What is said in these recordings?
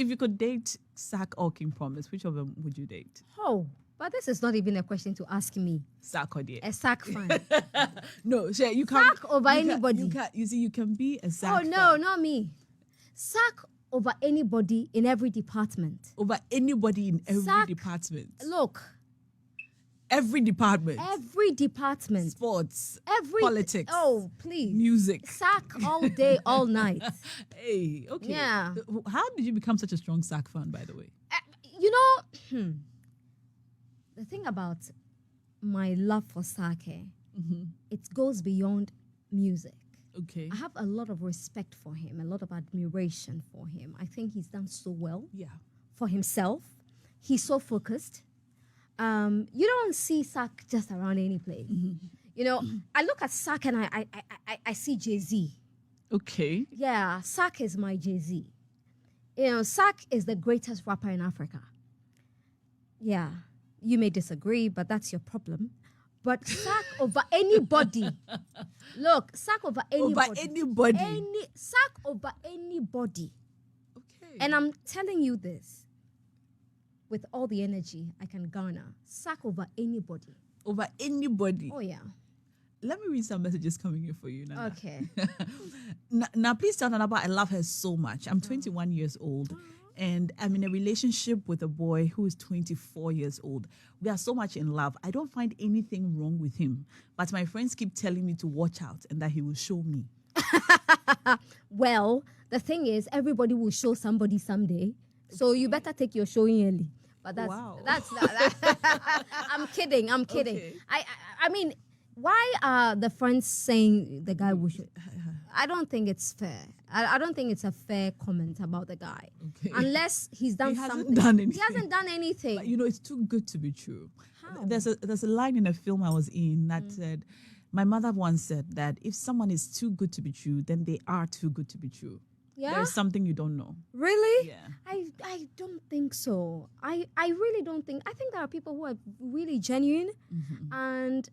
if you could date Sark or King Promise, which of them would you date? Oh, but this is not even a question to ask me. Sarkodie. A Sark fan. No, you can't. Sark over anybody. You can be a Sark Oh, no, fan. not me. Sark over anybody in every department. Over anybody in every Sark, department. Look. Every department. Every department. Sports. Every politics. Oh, please. Music. Sark all day, all night. Hey, okay. Yeah. How did you become such a strong Sark fan, by the way? You know, the thing about my love for Sark, it goes beyond music. Okay. I have a lot of respect for him, a lot of admiration for him. I think he's done so well for himself. He's so focused. You don't see Sark just around any place. You know, I look at Sark and I see Jay-Z. Okay. Yeah, Sark is my Jay-Z. You know, Sark is the greatest rapper in Africa. Yeah, you may disagree, but that's your problem. But Sark over anybody. Look, Sark over anybody. Over anybody. Sark over anybody. Okay. And I'm telling you this with all the energy I can garner. Sark over anybody. Over anybody. Oh, yeah. Let me read some messages coming in for you, Nana. Okay. Now, please tell Nana, I love her so much. I'm 21 years old. And I'm in a relationship with a boy who is 24 years old. We are so much in love. I don't find anything wrong with him. But my friends keep telling me to watch out and that he will show me. Well, the thing is, everybody will show somebody someday. So you better take your showing early. But that's I'm kidding. Okay. I mean, why are the friends saying the guy will show? I don't think it's fair. I don't think it's a fair comment about the guy. Okay. Unless he's done something. He hasn't done anything. But, you know, it's too good to be true. How? There's a line in a film I was in that said, my mother once said that if someone is too good to be true, then they are too good to be true. Yeah? There's something you don't know. Really? Yeah. I don't think so. I really don't think. I think there are people who are really genuine and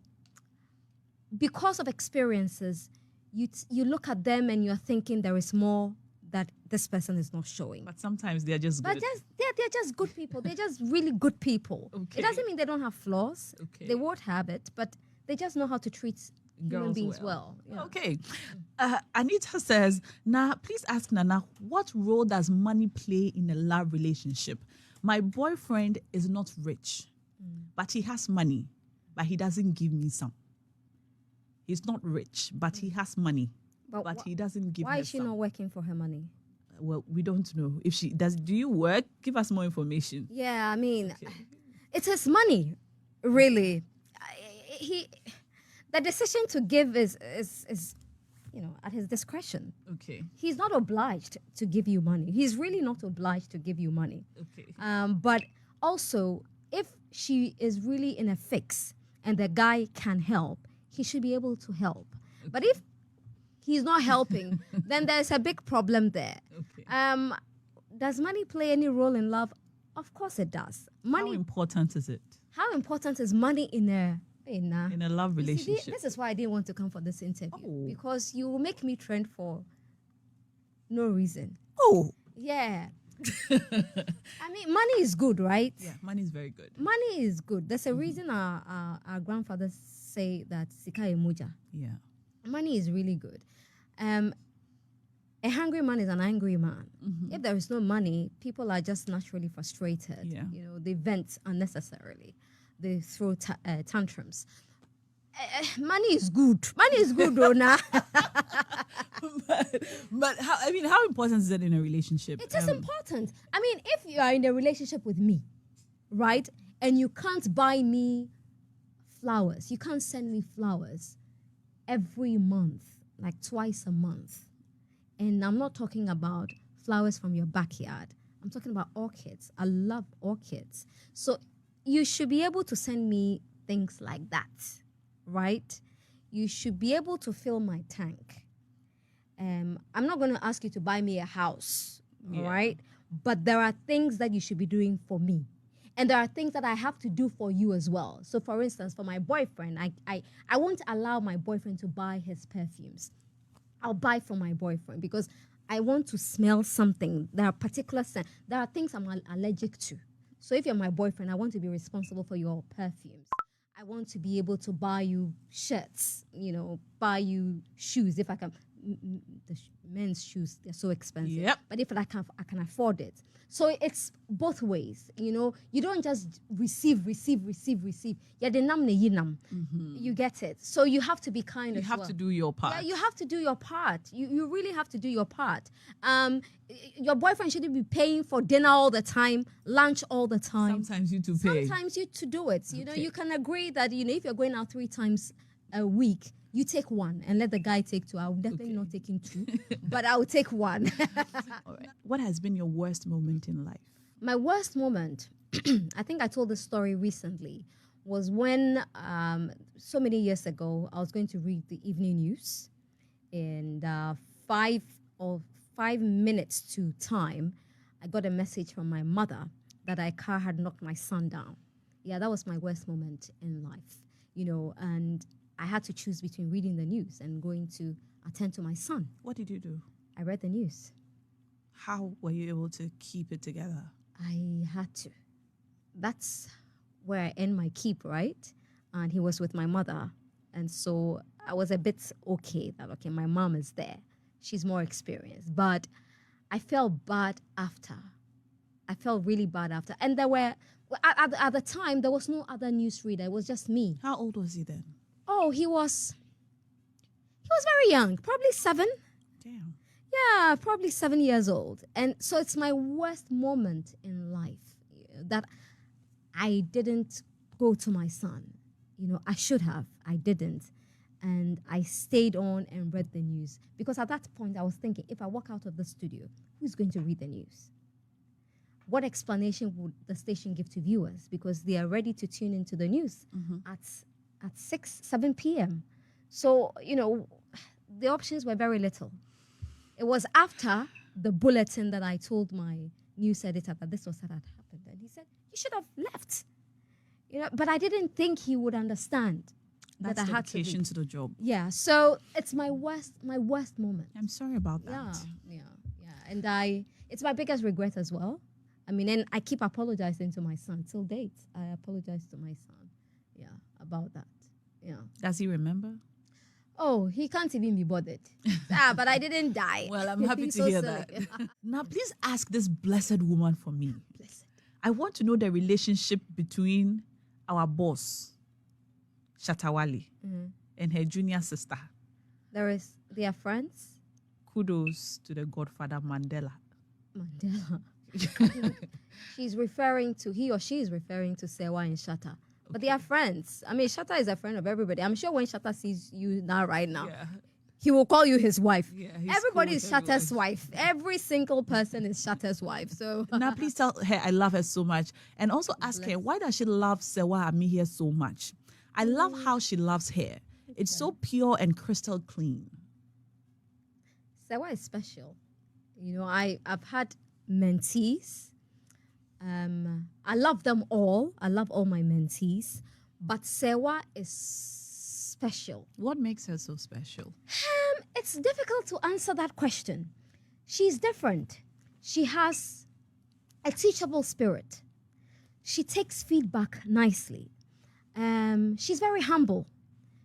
because of experiences, you look at them and you're thinking there is more that this person is not showing. But sometimes they're just good. But they're just good people. They're just really good people. Okay. It doesn't mean they don't have flaws. Okay. They won't have it, but they just know how to treat human beings well. Yeah. Okay. Anita says, now please ask Nana, what role does money play in a love relationship? My boyfriend is not rich, but he has money, but he doesn't give me some. He's not rich, but he has money, but he doesn't give me some. Why is she not working for her money? Well, we don't know. If she does, do you work? Give us more information. Yeah, I mean, it's his money, really. The decision to give is at his discretion. Okay. He's not obliged to give you money. He's really not obliged to give you money. Okay. But also, if she is really in a fix and the guy can help, he should be able to help. Okay. But if he's not helping, then there's a big problem there. Okay. Does money play any role in love? Of course it does. Money. How important is it? How important is money in a love relationship? See, this is why I didn't want to come for this interview. Because you will make me trend for no reason. Oh. Yeah. I mean, money is good, right? Yeah, money is very good. Money is good. There's a reason our grandfathers say that sika emuja. Yeah. Money is really good. A hungry man is an angry man. Mm-hmm. If there is no money, people are just naturally frustrated. Yeah. You know, they vent unnecessarily. They throw tantrums. Money is good. Money is good, Rona. but how important is that in a relationship? It is important. I mean, if you are in a relationship with me, right, and you can't buy me flowers, you can't send me flowers every month, like twice a month. And I'm not talking about flowers from your backyard. I'm talking about orchids. I love orchids. So you should be able to send me things like that, right? You should be able to fill my tank. I'm not going to ask you to buy me a house, right? But there are things that you should be doing for me. And there are things that I have to do for you as well. So, for instance, for my boyfriend, I won't allow my boyfriend to buy his perfumes. I'll buy for my boyfriend because I want to smell something. There are particular scents. There are things I'm allergic to. So if you're my boyfriend, I want to be responsible for your perfumes. I want to be able to buy you shirts, buy you shoes if I can. Men's shoes, they're so expensive. Yep. But if I can afford it. So it's both ways, You don't just receive. Yeah, the nam ne yinam. You get it. So you have to be kind as well. You have to do your part. Yeah, you have to do your part. You really have to do your part. Your boyfriend shouldn't be paying for dinner all the time, lunch all the time. Sometimes you to pay. Sometimes you to do it. You can agree that, if you're going out 3 times a week, you take 1 and let the guy take 2. I'm definitely not taking 2, but I'll take 1. All right. What has been your worst moment in life? My worst moment, I think I told this story recently, was when so many years ago, I was going to read the evening news, and 5 minutes to time, I got a message from my mother that a car had knocked my son down. Yeah, that was my worst moment in life, and I had to choose between reading the news and going to attend to my son. What did you do? I read the news. How were you able to keep it together? I had to. That's where I end my keep, right? And he was with my mother. And so I was a bit okay that, my mom is there. She's more experienced. But I felt bad after. I felt really bad after. And there were, at the time, there was no other newsreader. It was just me. How old was he then? Oh, he was very young, probably 7. Damn. Yeah, probably 7 years old. And so it's my worst moment in life that I didn't go to my son. I should have. I didn't. And I stayed on and read the news. Because at that point, I was thinking, if I walk out of the studio, who's going to read the news? What explanation would the station give to viewers? Because they are ready to tune into the news at 7 p.m. So, the options were very little. It was after the bulletin that I told my news editor that this was what had happened. And he said, you should have left. But I didn't think he would understand That's that I had dedication to the job. Yeah, so it's my worst moment. I'm sorry about that. Yeah. And it's my biggest regret as well. And I keep apologizing to my son till date. I apologize to my son, about that. Yeah. Does he remember? Oh, he can't even be bothered. But I didn't die. Well, I'm happy to hear that. Now, please ask this blessed woman for me. Blessed. I want to know the relationship between our boss, Shatta Wale, and her junior sister. They are friends. Kudos to the godfather Mandela. He or she is referring to Serwaa and Shatta. But they are friends. Shatta is a friend of everybody. I'm sure when Shatta sees you right now, he will call you his wife. Yeah, everybody is Shatta's wife. Every single person is Shatta's wife. So now please tell her I love her so much. And also ask her, why does she love Serwaa Amihere so much? I love how she loves hair. It's so pure and crystal clean. Serwaa is special. I've had mentees. I love them all. I love all my mentees. But Serwaa is special. What makes her so special? It's difficult to answer that question. She's different. She has a teachable spirit. She takes feedback nicely. She's very humble.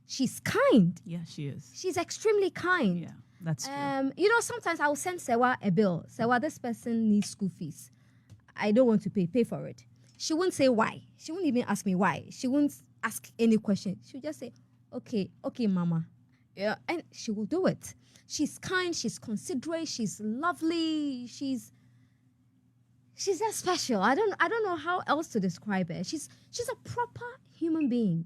She's kind. Yeah, she is. She's extremely kind. Yeah, that's true. Sometimes I'll send Serwaa a bill. Serwaa, this person needs school fees. I don't want to pay for it. She won't say why. She won't even ask me why. She won't ask any question. She'll just say, okay, mama. Yeah, and she will do it. She's kind, she's considerate, she's lovely, she's just special. I don't know how else to describe her. She's a proper human being.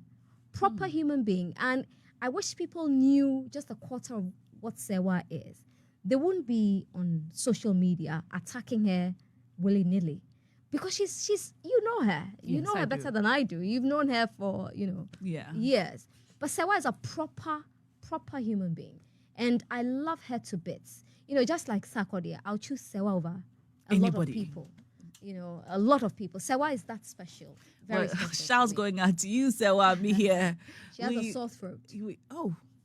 Human being. And I wish people knew just a quarter of what Serwaa is. They wouldn't be on social media attacking her willy-nilly, because she's you know her. You know her better than I do. You've known her for, years. But Serwaa is a proper human being. And I love her to bits. Just like Sarkodie, I'll choose Serwaa over anybody. Lot of people. A lot of people. Serwaa is that special. Very special. Shouts going out to you, Serwaa Amihere. She has a sore throat.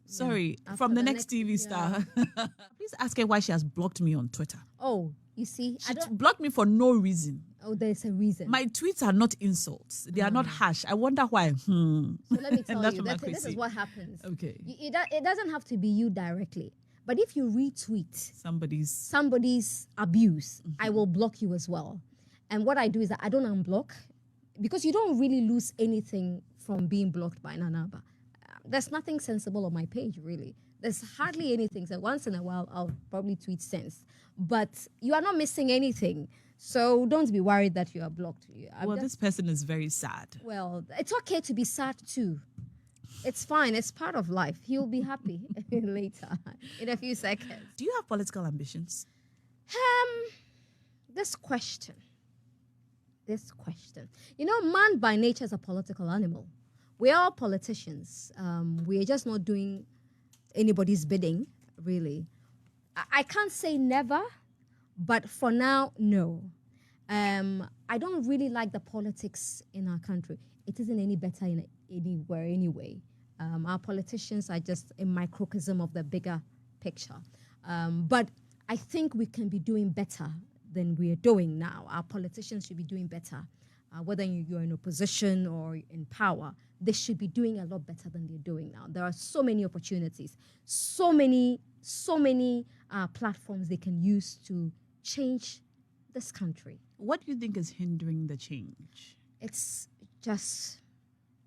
Sorry, After from the next TV star. Please ask her why she has blocked me on Twitter. Oh, you see, She blocked me for no reason. Oh, there's a reason. My tweets are not insults. They are not harsh. I wonder why. So let me tell That's you, what this is what happens. Okay. It doesn't have to be you directly. But if you retweet somebody's abuse, I will block you as well. And what I do is that I don't unblock, because you don't really lose anything from being blocked by Nanaba. There's nothing sensible on my page, really. There's hardly anything. So once in a while, I'll probably tweet sense. But you are not missing anything. So don't be worried that you are blocked. This person is very sad. Well, it's okay to be sad too. It's fine. It's part of life. He'll be happy later, in a few seconds. Do you have political ambitions? This question. You know, man by nature is a political animal. We're all politicians. We're just not doing anybody's bidding, really. I can't say never, but for now, no. I don't really like the politics in our country. It isn't any better anywhere anyway. Our politicians are just a microcosm of the bigger picture. But I think we can be doing better than we are doing now. Our politicians should be doing better. Whether you're in opposition or in power, they should be doing a lot better than they're doing now. There are so many opportunities, so many platforms they can use to change this country. What do you think is hindering the change? It's just,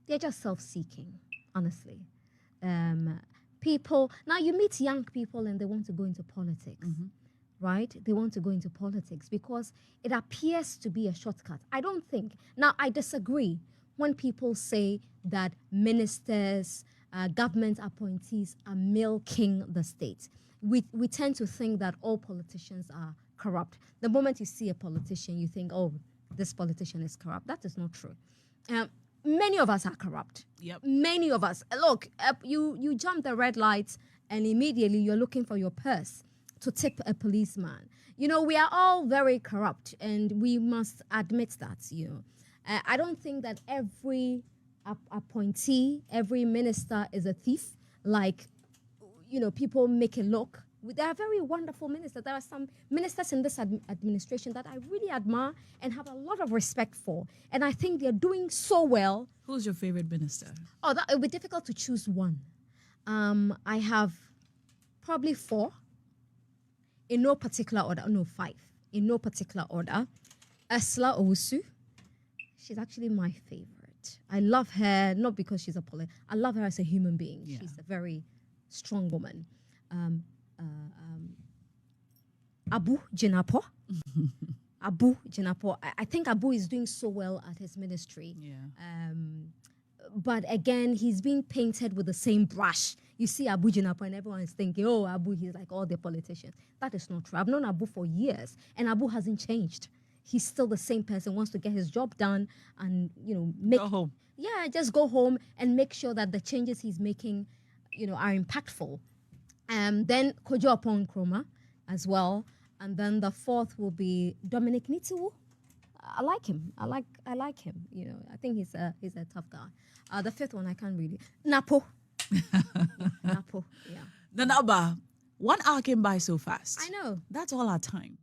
they're just self-seeking, honestly. People, now you meet young people and they want to go into politics, right? They want to go into politics because it appears to be a shortcut. I don't think, now I disagree when people say that ministers, government appointees are milking the state. We tend to think that all politicians are corrupt. The moment you see a politician, you think, oh, this politician is corrupt. That is not true. Many of us are corrupt. Yep. Many of us. Look, you jump the red lights and immediately you're looking for your purse to tip a policeman. You know, we are all very corrupt and we must admit that, you know. I don't think that every appointee, every minister is a thief. Like, you know, people make it look. There are very wonderful ministers. There are some ministers in this administration that I really admire and have a lot of respect for. And I think they're doing so well. Who's your favorite minister? Oh, it would be difficult to choose one. I have probably 4. In no particular order. No, 5. In no particular order. Ursula Owusu. She's actually my favorite. I love her, not because she's a politician. I love her as a human being. Yeah. She's a very strong woman. Abu Jinapor. Abu Jinapor. I think Abu is doing so well at his ministry. Yeah. But again, he's being painted with the same brush. You see Abu Jinapor and everyone is thinking, oh, Abu, he's like all the politicians. That is not true. I've known Abu for years and Abu hasn't changed. He's still the same person, wants to get his job done and, you know, go home. Yeah, just go home and make sure that the changes he's making, you know, are impactful. Then Kojo Apon Nkrumah as well. And then the 4th will be Dominic Nitiwu. I like him. I like him. You know, I think he's a tough guy. The 5th one I can't really. Napo. Napo. Yeah. Nanaba, 1 hour came by so fast. I know. That's all our time.